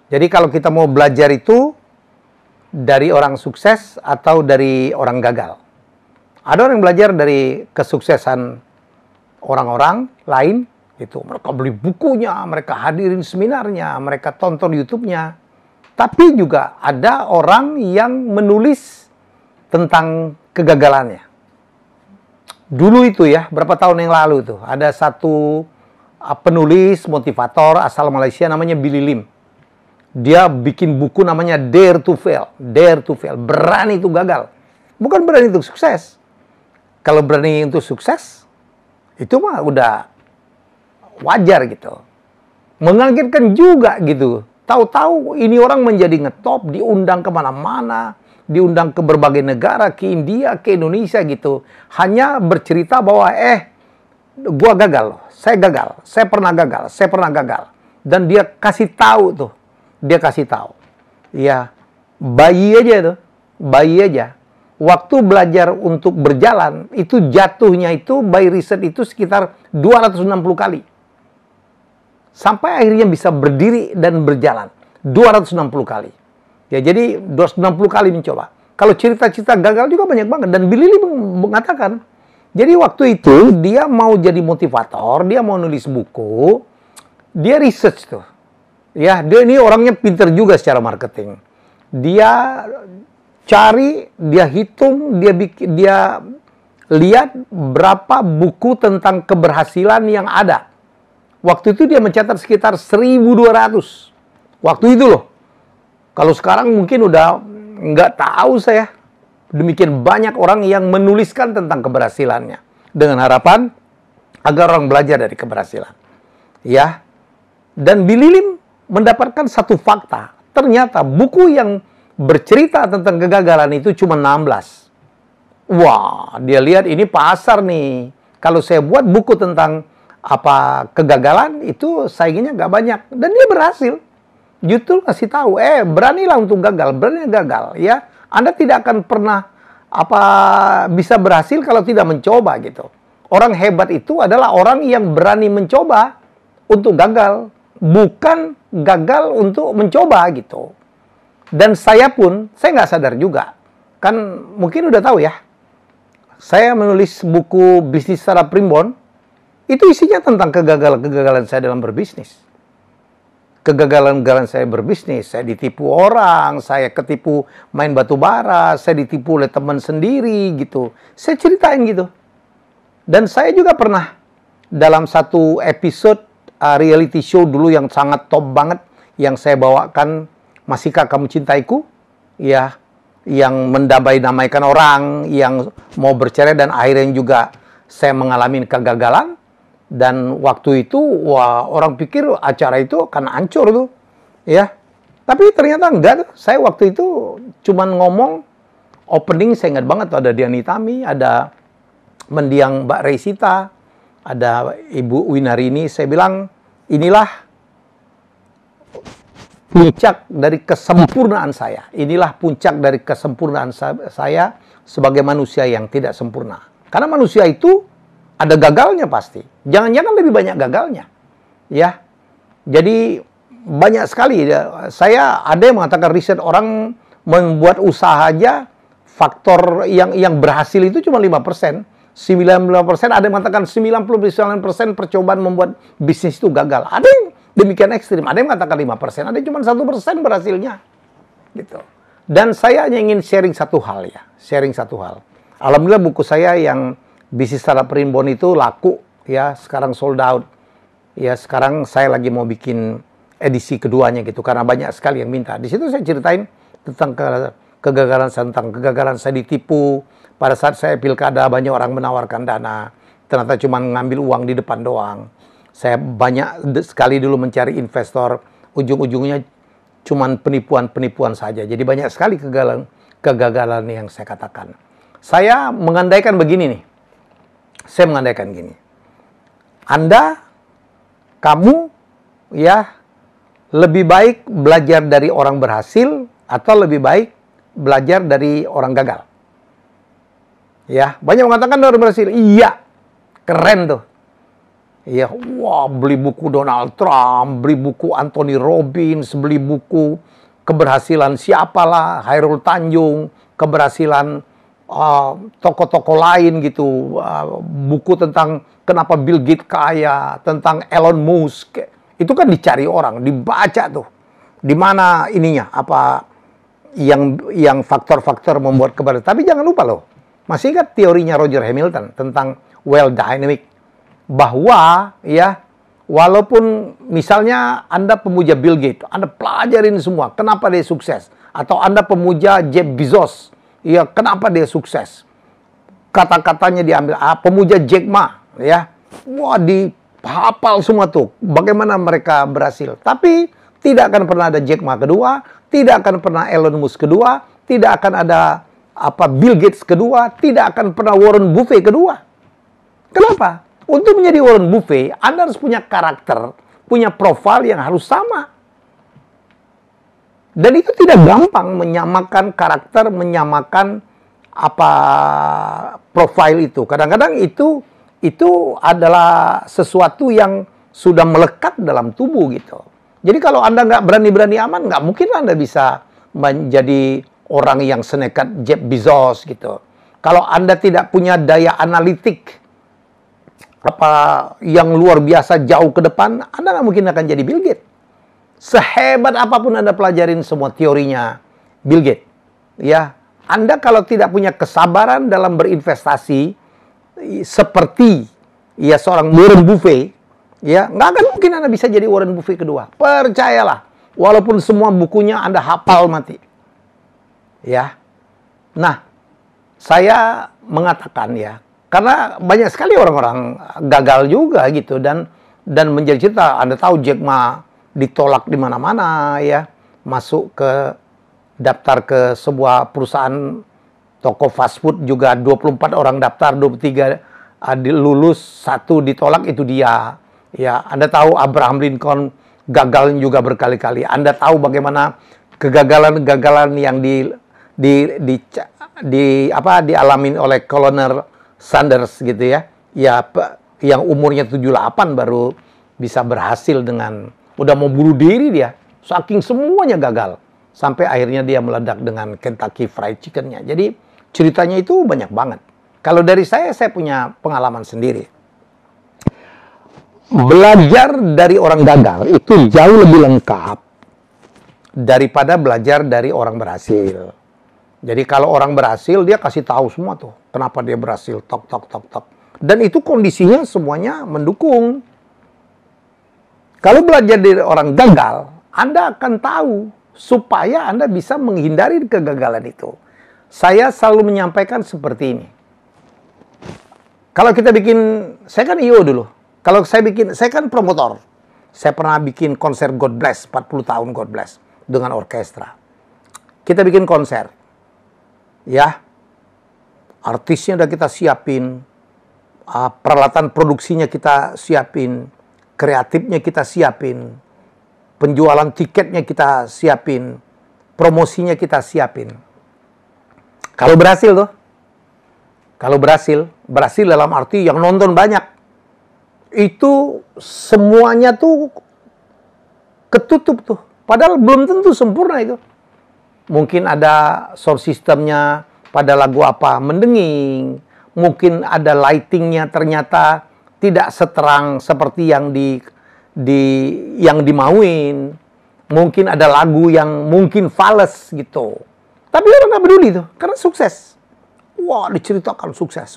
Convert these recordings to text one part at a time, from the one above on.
Jadi kalau kita mau belajar itu dari orang sukses atau dari orang gagal. Ada orang yang belajar dari kesuksesan orang-orang lain, itu mereka beli bukunya, mereka hadirin seminarnya, mereka tonton YouTube-nya. Tapi juga ada orang yang menulis tentang kegagalannya. Dulu itu ya, berapa tahun yang lalu tuh, ada satu penulis motivator asal Malaysia namanya Billy Lim. Dia bikin buku namanya Dare to Fail. Dare to Fail. Berani itu gagal. Bukan berani untuk sukses. Kalau berani untuk sukses, itu mah udah wajar gitu. Mengagetkan juga gitu. Tahu-tahu ini orang menjadi ngetop, diundang kemana-mana, diundang ke berbagai negara, ke India, ke Indonesia gitu. Hanya bercerita bahwa gua gagal loh. Saya gagal. Saya pernah gagal. Saya pernah gagal. Dan dia kasih tahu tuh. Dia kasih tahu, ya bayi aja tuh, bayi aja. Waktu belajar untuk berjalan, itu jatuhnya itu by riset itu sekitar 260 kali. Sampai akhirnya bisa berdiri dan berjalan, 260 kali. Ya jadi 260 kali mencoba. Kalau cerita-cerita gagal juga banyak banget. Dan Billy Lee mengatakan, jadi waktu itu dia mau jadi motivator, dia mau nulis buku, dia research tuh. Ya, dia ini orangnya pinter juga secara marketing. Dia cari, dia hitung, dia lihat berapa buku tentang keberhasilan yang ada. Waktu itu dia mencatat sekitar 1.200. Waktu itu loh. Kalau sekarang mungkin udah nggak tahu saya. Demikian banyak orang yang menuliskan tentang keberhasilannya. Dengan harapan agar orang belajar dari keberhasilan. Ya. Dan Billy Lim mendapatkan satu fakta. Ternyata buku yang bercerita tentang kegagalan itu cuma 16. Wah, dia lihat ini pasar nih. Kalau saya buat buku tentang kegagalan, itu saingannya nggak banyak. Dan dia berhasil. YouTube kasih tahu, beranilah untuk gagal, berani gagal. Ya, Anda tidak akan pernah bisa berhasil kalau tidak mencoba gitu. Orang hebat itu adalah orang yang berani mencoba untuk gagal. Bukan gagal untuk mencoba gitu. Dan saya pun, saya nggak sadar juga. Kan mungkin udah tahu ya. Saya menulis buku Bisnis Secara Primbon. Itu isinya tentang kegagalan-kegagalan saya dalam berbisnis. Kegagalan-kegagalan saya berbisnis. Saya ditipu orang, saya ketipu main batu bara, saya ditipu oleh teman sendiri gitu. Saya ceritain gitu. Dan saya juga pernah dalam satu episode reality show dulu yang sangat top banget yang saya bawakan, Masihkah Kamu Cintaiku, ya, yang mendamai-damaikan orang yang mau bercerai dan akhirnya juga saya mengalami kegagalan. Dan waktu itu wah, orang pikir acara itu akan hancur tuh, ya. Tapi ternyata enggak tuh. Saya waktu itu cuman ngomong opening, saya ingat banget tuh, ada Dian Nitami, ada mendiang Mbak Reisita, ada Ibu Winarini. Saya bilang, inilah puncak dari kesempurnaan saya. Inilah puncak dari kesempurnaan saya sebagai manusia yang tidak sempurna. Karena manusia itu ada gagalnya pasti. Jangan-jangan lebih banyak gagalnya. Ya. Jadi banyak sekali. Saya ada yang mengatakan riset orang membuat usaha aja, faktor yang berhasil itu cuma 5%. 95%, ada yang mengatakan 99% percobaan membuat bisnis itu gagal. Ada yang demikian ekstrim, ada yang mengatakan 5%, ada yang cuma 1% berhasilnya. Gitu. Dan saya hanya ingin sharing satu hal ya, sharing satu hal. Alhamdulillah buku saya yang Bisnis Secara Primbon itu laku ya, sekarang sold out. Ya, sekarang saya lagi mau bikin edisi keduanya gitu karena banyak sekali yang minta. Di situ saya ceritain tentang kegagalan saya ditipu. Pada saat saya pilkada, banyak orang menawarkan dana. Ternyata cuma ngambil uang di depan doang. Saya banyak sekali dulu mencari investor. Ujung-ujungnya cuma penipuan-penipuan saja. Jadi banyak sekali kegagalan yang saya katakan. Saya mengandaikan begini nih. Saya mengandaikan gini. Kamu ya lebih baik belajar dari orang berhasil atau lebih baik belajar dari orang gagal? Ya, banyak mengatakan orang berhasil. Iya, keren tuh. Ya, wah, beli buku Donald Trump, beli buku Anthony Robbins, beli buku keberhasilan siapalah, Hairul Tanjung, keberhasilan tokoh-tokoh lain gitu, buku tentang kenapa Bill Gates kaya, tentang Elon Musk, itu kan dicari orang, dibaca tuh, di mana ininya, apa yang faktor-faktor membuat keberhasilan. Tapi jangan lupa loh, masih ingat teorinya Roger Hamilton tentang well dynamic, bahwa ya walaupun misalnya Anda pemuja Bill Gates, Anda pelajarin semua kenapa dia sukses, atau Anda pemuja Jeff Bezos, ya, kenapa dia sukses? Kata-katanya diambil. Pemuja Jack Ma, ya, wah, dihafal semua tuh. Bagaimana mereka berhasil? Tapi tidak akan pernah ada Jack Ma kedua, tidak akan pernah Elon Musk kedua, tidak akan ada Bill Gates kedua, tidak akan pernah Warren Buffett kedua. Kenapa? Untuk menjadi Warren Buffett, Anda harus punya karakter, punya profil yang harus sama. Dan itu tidak gampang menyamakan karakter, menyamakan profil itu. Kadang-kadang itu adalah sesuatu yang sudah melekat dalam tubuh gitu. Jadi kalau Anda nggak berani-berani aman, nggak mungkin Anda bisa menjadi orang yang senekat Jeff Bezos gitu. Kalau Anda tidak punya daya analitik yang luar biasa jauh ke depan, Anda nggak mungkin akan jadi Bill Gates. Sehebat apapun Anda pelajarin semua teorinya Bill Gates, ya, Anda kalau tidak punya kesabaran dalam berinvestasi seperti ya seorang Warren Buffett, ya, nggak akan mungkin Anda bisa jadi Warren Buffett kedua. Percayalah, walaupun semua bukunya Anda hafal mati. Ya. Nah, saya mengatakan ya, karena banyak sekali orang-orang gagal juga gitu, dan menjadi cerita. Anda tahu Jack Ma ditolak di mana-mana, ya, masuk ke daftar ke sebuah perusahaan toko fast food juga 24 orang daftar, 23 lulus, 1 ditolak, itu dia. Ya, Anda tahu Abraham Lincoln gagal juga berkali-kali. Anda tahu bagaimana kegagalan-kegagalan yang dialami oleh Colonel Sanders gitu ya. Ya, yang umurnya 78 baru bisa berhasil dengan udah mau bunuh diri dia, saking semuanya gagal. Sampai akhirnya dia meledak dengan Kentucky Fried Chicken-nya. Jadi ceritanya itu banyak banget. Kalau dari saya punya pengalaman sendiri. Belajar dari orang gagal itu jauh lebih lengkap daripada belajar dari orang berhasil. Jadi kalau orang berhasil, dia kasih tahu semua tuh, kenapa dia berhasil, tok. Dan itu kondisinya semuanya mendukung. Kalau belajar dari orang gagal, Anda akan tahu supaya Anda bisa menghindari kegagalan itu. Saya selalu menyampaikan seperti ini. Kalau kita saya kan I.O. dulu. Kalau saya kan promotor. Saya pernah bikin konser God Bless, 40 tahun God Bless, dengan orkestra. Kita bikin konser. Ya, artisnya udah kita siapin, peralatan produksinya kita siapin, kreatifnya kita siapin, penjualan tiketnya kita siapin, promosinya kita siapin. Kalau berhasil tuh, berhasil dalam arti yang nonton banyak, itu semuanya tuh ketutup tuh. Padahal belum tentu sempurna itu. Mungkin ada sound systemnya pada lagu apa mendenging, mungkin ada lightingnya ternyata tidak seterang seperti yang dimauin, mungkin ada lagu yang mungkin fals gitu. Tapi orang nggak peduli tuh, karena sukses. Wah, diceritakan sukses.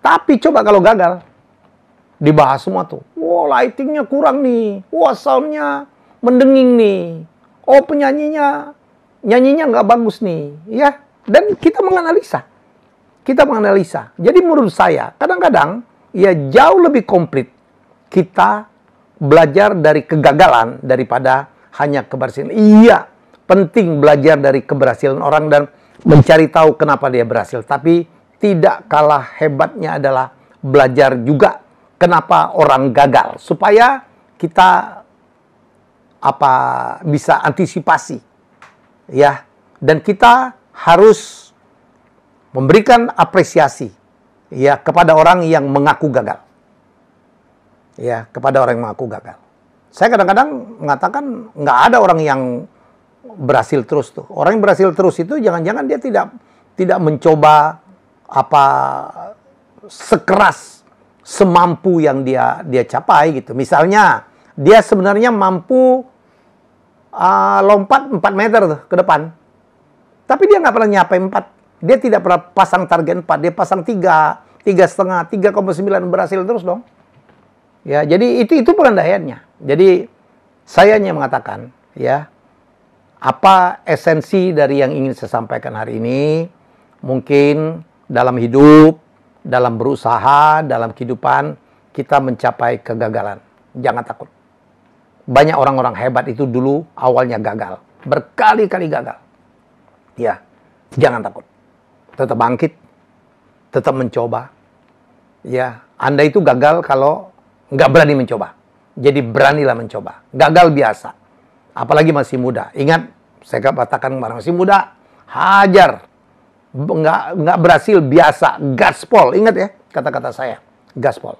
Tapi coba kalau gagal, dibahas semua tuh. Wah, lightingnya kurang nih. Wah, soundnya mendenging nih. Oh, nyanyinya nggak bagus nih, ya. Dan kita menganalisa. Jadi menurut saya, kadang-kadang ya jauh lebih komplit kita belajar dari kegagalan daripada hanya keberhasilan. Iya, penting belajar dari keberhasilan orang dan mencari tahu kenapa dia berhasil. Tapi tidak kalah hebatnya adalah belajar juga kenapa orang gagal, supaya kita bisa antisipasi ya. Dan kita harus memberikan apresiasi, ya, kepada orang yang mengaku gagal. Ya, kepada orang yang mengaku gagal. Saya kadang-kadang mengatakan nggak ada orang yang berhasil terus tuh. Orang yang berhasil terus itu jangan-jangan dia tidak mencoba apa sekeras, semampu yang dia capai gitu. Misalnya dia sebenarnya mampu lompat 4 meter tuh ke depan, tapi dia nggak pernah nyampe 4. Dia tidak pernah pasang target 4, dia pasang 3, 3,5, 3,9, berhasil terus dong. Ya, jadi itu pelandaiannya. Jadi saya hanya mengatakan, ya, apa esensi dari yang ingin saya sampaikan hari ini? Mungkin dalam hidup, dalam berusaha, dalam kehidupan, kita mencapai kegagalan. Jangan takut. Banyak orang-orang hebat itu dulu awalnya gagal. Berkali-kali gagal. Ya, jangan takut. Tetap bangkit. Tetap mencoba. Ya, Anda itu gagal kalau nggak berani mencoba. Jadi beranilah mencoba. Gagal biasa. Apalagi masih muda. Ingat, saya katakan masih muda, hajar. Nggak berhasil biasa. Gaspol. Ingat ya kata-kata saya. Gaspol.